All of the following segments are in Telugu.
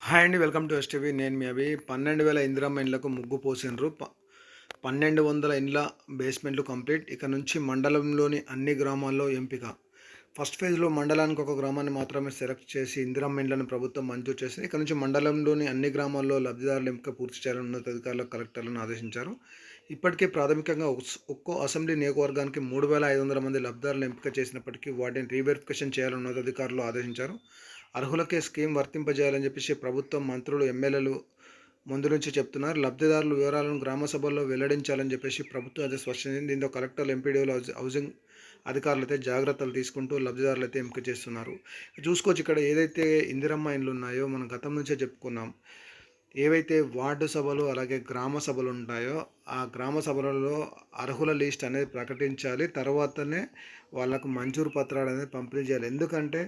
హాయ్ అండి. Welcome to STV. నేను మీ అభి. 12,000 ఇందిరమ్మ ఇండ్లకు ముగ్గు పోసిండ్రు. 1,200 ఇండ్ల బేస్మెంట్లు కంప్లీట్. ఇక నుంచి మండలంలోని అన్ని గ్రామాల్లో ఎంపిక. ఫస్ట్ ఫేజ్‌లో మండలానికి ఒక గ్రామాన్ని మాత్రమే సెలెక్ట్ చేసి ఇందిరమ్మ ఇండ్లను ప్రభుత్వం మంజూరు చేసింది. ఇక నుంచి మండలంలోని అన్ని గ్రామాల్లో లబ్ధిదారుల ఎంపిక పూర్తి చేయాలని ఉన్నతాధికారులు, కలెక్టర్లను ఆదేశించారు. ఇప్పటికే ప్రాథమికంగా ఒక్కో అసెంబ్లీ నియోజకవర్గానికి 3,500 మంది లబ్ధిదారులను ఎంపిక చేసినప్పటికీ వాటిని రీవెరిఫికేషన్ చేయాలని ఉన్నతాధికారులు ఆదేశించారు. అర్హులకే స్కీమ్ వర్తింపజేయాలని చెప్పేసి ప్రభుత్వం, మంత్రులు, ఎమ్మెల్యేలు ముందు నుంచి చెప్తున్నారు. లబ్ధిదారుల వివరాలను గ్రామ సభల్లో వెల్లడించాలని చెప్పేసి ప్రభుత్వం అయితే స్పష్టమైంది. దీంతో కలెక్టర్లు, ఎంపీడీఓలు, హౌసింగ్ అధికారులు అయితే జాగ్రత్తలు తీసుకుంటూ లబ్ధిదారులు అయితే ఎంపిక చేస్తున్నారు. చూసుకోవచ్చు, ఇక్కడ ఏదైతే ఇందిరమ్మ ఇండ్లు ఉన్నాయో మనం గతం నుంచే చెప్పుకున్నాం. ఏవైతే వార్డు సభలు అలాగే గ్రామ సభలు ఉంటాయో ఆ గ్రామ సభలలో అర్హుల లిస్ట్ అనేది ప్రకటించాలి. తర్వాతనే వాళ్ళకు మంజూరు పత్రాలు అనేది పంపిణీ చేయాలి. ఎందుకంటే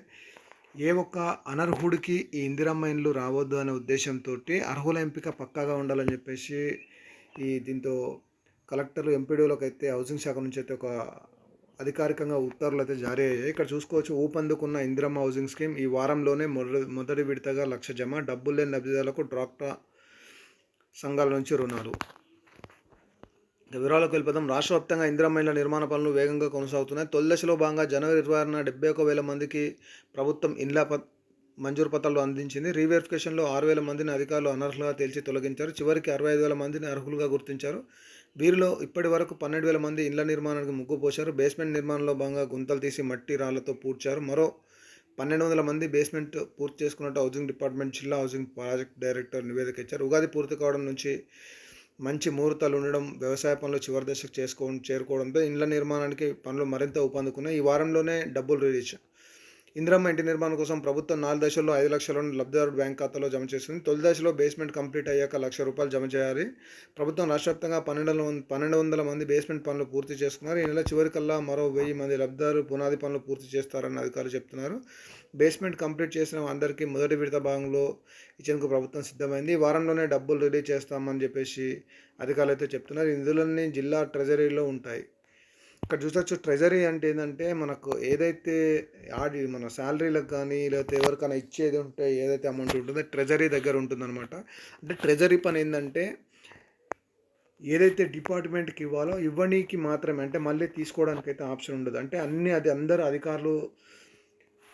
ఏ ఒక్క అనర్హుడికి ఈ ఇందిరమ్మ ఇండ్లు రావద్దు అనే ఉద్దేశంతో అర్హుల ఎంపిక పక్కాగా ఉండాలని చెప్పేసి దీంతో కలెక్టర్లు, ఎంపీడీఓలకు అయితే హౌసింగ్ శాఖ నుంచి అయితే ఒక అధికారికంగా ఉత్తర్వులు అయితే జారీ అయ్యాయి. ఇక్కడ చూసుకోవచ్చు, ఊపందుకున్న ఇందిరమ్మ హౌసింగ్ స్కీమ్ ఈ వారంలోనే మొదటి విడతగా 1,00,000 జమ. డబ్బులు లేని లబ్ధిదారులకు డ్వాక్రా సంఘాల నుంచి రుణాలు. వివరాలకు వెళ్ళిపోదాం. రాష్ట్ర వ్యాప్తంగా ఇందిరమ్మ ఇళ్ల నిర్మాణ పనులు వేగంగా కొనసాగుతున్నాయి. తొలి దశలో భాగంగా జనవరి 26న 71,000 మందికి ప్రభుత్వం ఇండ్ల మంజూరు పత్రాలు అందించింది. రీవెరిఫికేషన్లో 6,000 మందిని అధికారులు అనర్హులుగా తేల్చి తొలగించారు. చివరికి 65,000 మందిని అర్హులుగా గుర్తించారు. వీరిలో ఇప్పటి వరకు 12,000 మంది ఇండ్ల నిర్మాణానికి ముగ్గు పోశారు. బేస్మెంట్ నిర్మాణంలో భాగంగా గుంతలు తీసి మట్టి రాళ్లతో పూడ్చారు. మరో 1,200 మంది బేస్మెంట్ పూర్తి చేసుకున్నట్టు హౌసింగ్ డిపార్ట్మెంట్ జిల్లా హౌసింగ్ ప్రాజెక్ట్ డైరెక్టర్ నివేదిక ఇచ్చారు. ఉగాది పూర్తి కావడం నుంచి మంచి ముహూర్తాలు ఉండడం, వ్యవసాయ పనులు చివరి దశకు చేరుకోవడంతో ఇండ్ల నిర్మాణానికి పనులు మరింత ఊపందుకున్నాయి. ఈ వారంలోనే డబ్బులు రిలీజ్. ఇందిరమ్మ ఇంటి నిర్మాణం కోసం ప్రభుత్వం 4 దశల్లో 5 లక్షలను లబ్ధిదారుడు బ్యాంక్ ఖాతాలో జమ చేస్తుంది. తొలి దశలో బేస్మెంట్ కంప్లీట్ అయ్యాక ₹1,00,000 జమ చేయాలి. ప్రభుత్వం రాష్ట్రవ్యాప్తంగా 1,200 మంది బేస్మెంట్ పనులు పూర్తి చేసుకున్నారు. ఈ నెల చివరికల్లా మరో 1,000 మంది లబ్ధిదారులు పునాది పనులు పూర్తి చేస్తారని అధికారులు చెప్తున్నారు. బేస్మెంట్ కంప్లీట్ చేసిన అందరికీ మొదటి విడత భాగంలో ఇచ్చేందుకు ప్రభుత్వం సిద్ధమైంది. ఈ వారంలోనే డబ్బులు రిలీజ్ చేస్తామని చెప్పేసి అధికారులు అయితే చెప్తున్నారు. ఈ నిధులన్నీ జిల్లా ట్రెజరీలో ఉంటాయి. ఇక్కడ చూసొచ్చు, ట్రెజరీ అంటే ఏంటంటే మనకు ఏదైతే మన శాలరీలకు కానీ లేకపోతే ఎవరికైనా ఇచ్చేది ఉంటే ఏదైతే అమౌంట్ ఉంటుందో ట్రెజరీ దగ్గర ఉంటుందన్నమాట. అంటే ట్రెజరీ పని ఏంటంటే ఏదైతే డిపార్ట్మెంట్కి ఇవ్వాలో ఇవ్వనీకి మాత్రమే, అంటే మళ్ళీ తీసుకోవడానికి అయితే ఆప్షన్ ఉండదు. అంటే అందరు అధికారులు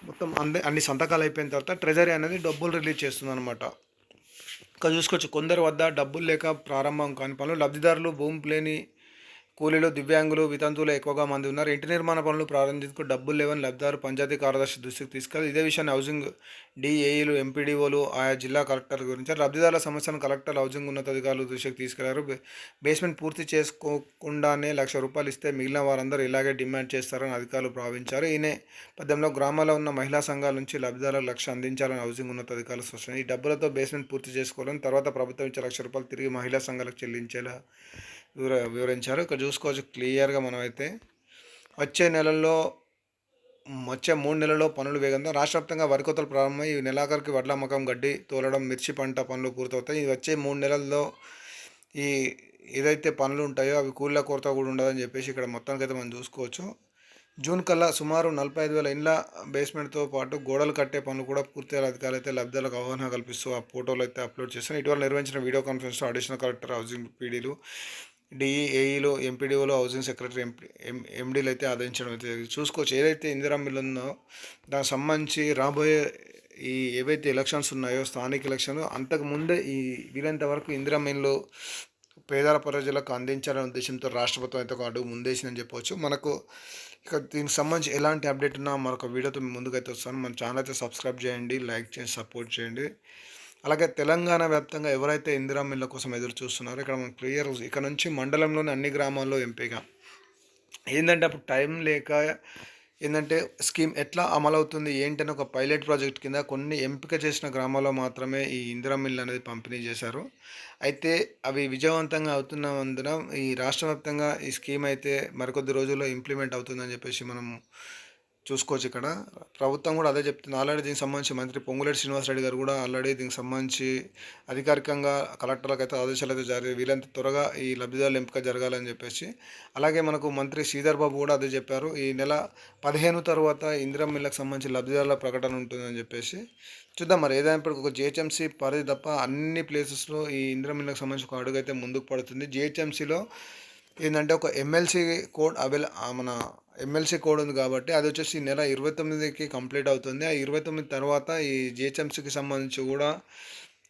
మొత్తం అన్ని సంతకాలు అయిపోయిన తర్వాత ట్రెజరీ అనేది డబ్బులు రిలీజ్ చేస్తుంది అనమాట. ఇక్కడ చూసుకోవచ్చు, కొందరు వద్ద డబ్బులు లేక ప్రారంభం కాని పనులు. లబ్ధిదారులు భూమి లేని కూలీలు, దివ్యాంగులు, వితంతువులు ఎక్కువగా మంది ఉన్నారు. ఇంటి నిర్మాణ పనులు ప్రారంభించేందుకు డబ్బులు లేవని లబ్ధిదారు పంచాయతీ కార్యదర్శి దృష్టికి తీసుకెళ్లి ఇదే విషయాన్ని హౌసింగ్ డిఏఈలు, ఎంపీడీఓలు, ఆయా జిల్లా కలెక్టర్ గురించి లబ్ధిదారుల సమస్యను కలెక్టర్, హౌసింగ్ ఉన్నతాధికారులు దృష్టికి తీసుకెళ్లారు. బేస్మెంట్ పూర్తి చేసుకోకుండానే ₹1,00,000 ఇస్తే మిగిలిన వారందరూ ఇలాగే డిమాండ్ చేస్తారని అధికారులు భావించారు. ఈ నేపథ్యంలో గ్రామాల్లో ఉన్న మహిళా సంఘాల నుంచి లబ్ధిదారులకు ₹1,00,000 అందించాలని హౌసింగ్ ఉన్నతాధికారులు స్పష్టం. ఈ డబ్బులతో బేస్మెంట్ పూర్తి చేసుకోవాలని, తర్వాత ప్రభుత్వం ఇచ్చే ₹1,00,000 తిరిగి మహిళా సంఘాలకు చెల్లించేలా వివరించారు. ఇక్కడ చూసుకోవచ్చు క్లియర్గా మనమైతే వచ్చే 3 నెలల్లో పనులు వేగంగా. రాష్ట్ర వ్యాప్తంగా వరి కోతలు ప్రారంభమై ఈ నెలాఖరుకి వడ్ల అమ్మకం, గడ్డి తోలడం, మిర్చి పంట పనులు పూర్తవుతాయి. ఇది వచ్చే 3 నెలల్లో ఈ ఏదైతే పనులు ఉంటాయో అవి కూలీల కొరత కూడా ఉండదని చెప్పేసి ఇక్కడ మొత్తానికైతే మనం చూసుకోవచ్చు. జూన్ కల్లా సుమారు 45,000 ఇండ్ల బేస్మెంట్తో పాటు గోడలు కట్టే పనులు కూడా పూర్తి అధికారులు అయితే లబ్ధిదారులకు అవగాహన కల్పిస్తూ ఆ ఫోటోలు అయితే అప్లోడ్ చేస్తారు. ఇటీవల నిర్వహించిన వీడియో కాన్ఫరెన్స్లో అడిషనల్ కలెక్టర్, హౌసింగ్ పీడీలు, డిఈఏఈలు, ఎంపీడీఓలు, హౌసింగ్ సెక్రటరీ, ఎండీలు అయితే ఆదేశించడం అయితే చూసుకోవచ్చు. ఏదైతే ఇందిరమ్మ ఇల్లు ఉందో దానికి సంబంధించి రాబోయే ఏవైతే ఎలక్షన్స్ ఉన్నాయో స్థానిక ఎలక్షన్ అంతకుముందే వీలైనంత వరకు ఇందిరమ్మ ఇల్లు పేదల ప్రజలకు అందించాలనే ఉద్దేశంతో రాష్ట్ర ప్రభుత్వం అయితే ఒక అడుగు ముందేసిందని చెప్పవచ్చు. మనకు ఇక దీనికి సంబంధించి ఎలాంటి అప్డేట్ ఉన్నా మరొక వీడియోతో ముందుకైతే వస్తాను. మన ఛానల్ అయితే సబ్స్క్రైబ్ చేయండి, లైక్ చేయండి, సపోర్ట్ చేయండి. అలాగే తెలంగాణ వ్యాప్తంగా ఎవరైతే ఇందిరమ్మ ఇళ్ళ కోసం ఎదురు చూస్తున్నారో ఇక్కడ మనం క్లియర్ ఇక్కడ నుంచి మండలంలోని అన్ని గ్రామాల్లో ఎంపీగా ఏంటంటే అప్పుడు టైం లేక ఏంటంటే స్కీమ్ ఎట్లా అమలవుతుంది ఏంటని ఒక పైలట్ ప్రాజెక్ట్ కింద కొన్ని ఎంపిక చేసిన గ్రామాల్లో మాత్రమే ఈ ఇందిరమ్మ ఇల్లు అనేది పంపిణీ చేశారు. అయితే అవి విజయవంతంగా అవుతున్నందున ఈ రాష్ట్ర వ్యాప్తంగా ఈ స్కీమ్ అయితే మరికొద్ది రోజుల్లో ఇంప్లిమెంట్ అవుతుందని చెప్పేసి మనం చూసుకోవచ్చు ఇక్కడ. ప్రభుత్వం కూడా అదే చెప్తుంది. ఆల్రెడీ దీనికి సంబంధించి మంత్రి పొంగులేటి శ్రీనివాసరెడ్డి గారు కూడా ఆల్రెడీ దీనికి సంబంధించి అధికారికంగా కలెక్టర్లకైతే ఆదేశాలైతే జారీ వీలైనంత త్వరగా ఈ లబ్ధిదారుల ఎంపిక జరగాలని చెప్పేసి. అలాగే మనకు మంత్రి శ్రీధర్ బాబు కూడా అదే చెప్పారు. ఈ నెల 15 తర్వాత ఇందిరమ్మ ఇళ్ళకి సంబంధించి లబ్ధిదారుల ప్రకటన ఉంటుందని చెప్పేసి. చూద్దాం మరి ఏదైనప్పటికీ ఒక జీహెచ్ఎంసీ పరిధి తప్ప అన్ని ప్లేసెస్‌లో ఈ ఇందిరమ్మ ఇళ్ళకి సంబంధించి ఒక అడుగైతే ముందుకు పడుతుంది. జీహెచ్ఎంసీలో ఏందంటే ఒక ఎమ్మెల్సీ కోడ్ మన ఎమ్మెల్సీ కోడ్ ఉంది కాబట్టి అది వచ్చేసి ఈ నెల 29కి కంప్లీట్ అవుతుంది. ఆ 29 తర్వాత ఈ జీహెచ్ఎంసీకి సంబంధించి కూడా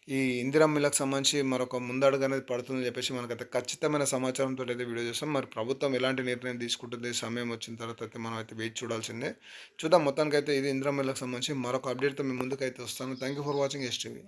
ఈ ఇందిరమ్మ ఇళ్ళకి సంబంధించి మరొక ముందడుగు అనేది పడుతుందని చెప్పేసి మనకైతే ఖచ్చితమైన సమాచారంతో అయితే వీడియో చేస్తాం. మరి ప్రభుత్వం ఎలాంటి నిర్ణయం తీసుకుంటుంది సమయం వచ్చిన తర్వాత అయితే మనం అయితే వేచి చూడాల్సిందే. చూద్దాం మొత్తానికైతే ఇది ఇందిరమ్మ ఇళ్ళకి సంబంధించి మరొక అప్డేట్‌తో మీ ముందుకైతే వస్తాను. Thank you for watching STV.